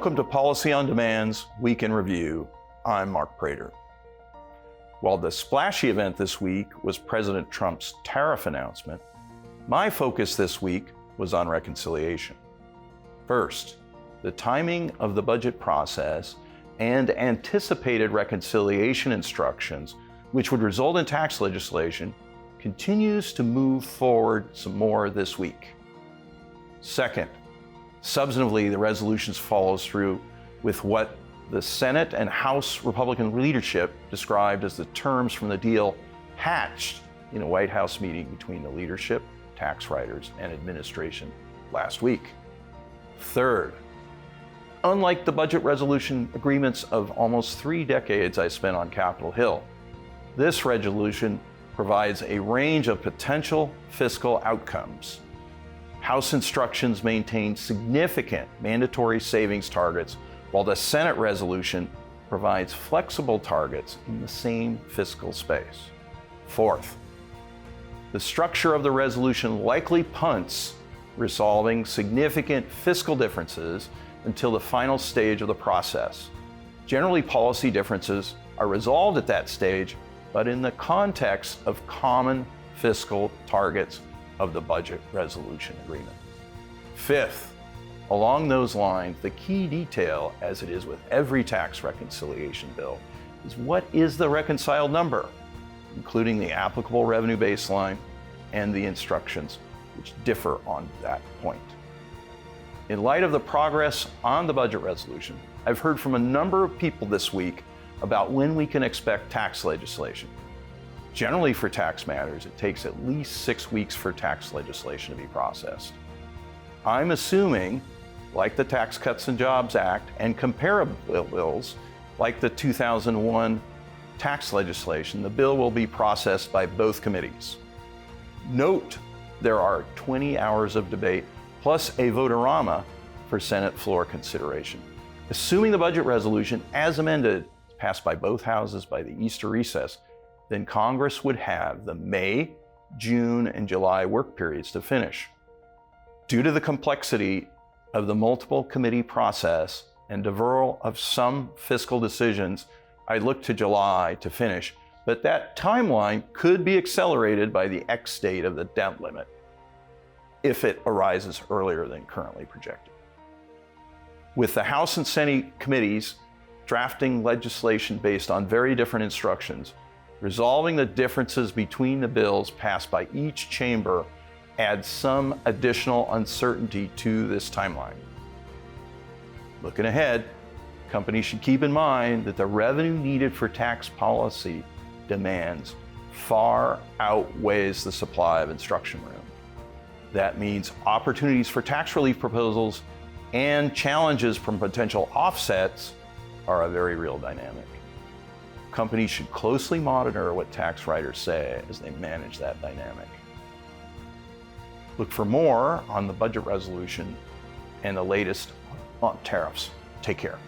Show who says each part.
Speaker 1: Welcome to Policy on Demand's Week in Review. I'm Mark Prater. While the splashy event this week was President Trump's tariff announcement, my focus this week was on reconciliation. First, the timing of the budget process and anticipated reconciliation instructions, which would result in tax legislation, continues to move forward some more this week. Second, substantively, the resolutions follows through with what the Senate and House Republican leadership described as the terms from the deal hatched in a White House meeting between the leadership, tax writers, and administration last week. Third, unlike the budget resolution agreements of almost 3 decades I spent on Capitol Hill, this resolution provides a range of potential fiscal outcomes. House instructions maintain significant mandatory savings targets, while the Senate resolution provides flexible targets in the same fiscal space. Fourth, the structure of the resolution likely punts resolving significant fiscal differences until the final stage of the process. Generally, policy differences are resolved at that stage, but in the context of common fiscal targets of the budget resolution agreement. Fifth, along those lines, the key detail, as it is with every tax reconciliation bill, is what is the reconciled number, including the applicable revenue baseline and the instructions, which differ on that point. In light of the progress on the budget resolution, I've heard from a number of people this week about when we can expect tax legislation. Generally, for tax matters, it takes at least 6 weeks for tax legislation to be processed. I'm assuming, like the Tax Cuts and Jobs Act and comparable bills, like the 2001 tax legislation, the bill will be processed by both committees. Note, there are 20 hours of debate plus a vote-a-rama for Senate floor consideration. Assuming the budget resolution, as amended, is passed by both houses by the Easter recess, then Congress would have the May, June, and July work periods to finish. Due to the complexity of the multiple committee process and deferral of some fiscal decisions, I look to July to finish, but that timeline could be accelerated by the X date of the debt limit if it arises earlier than currently projected. With the House and Senate committees drafting legislation based on very different instructions, resolving the differences between the bills passed by each chamber adds some additional uncertainty to this timeline. Looking ahead, companies should keep in mind that the revenue needed for tax policy demands far outweighs the supply of instruction room. That means opportunities for tax relief proposals and challenges from potential offsets are a very real dynamic. Companies should closely monitor what tax writers say as they manage that dynamic. Look for more on the budget resolution and the latest on tariffs. Take care.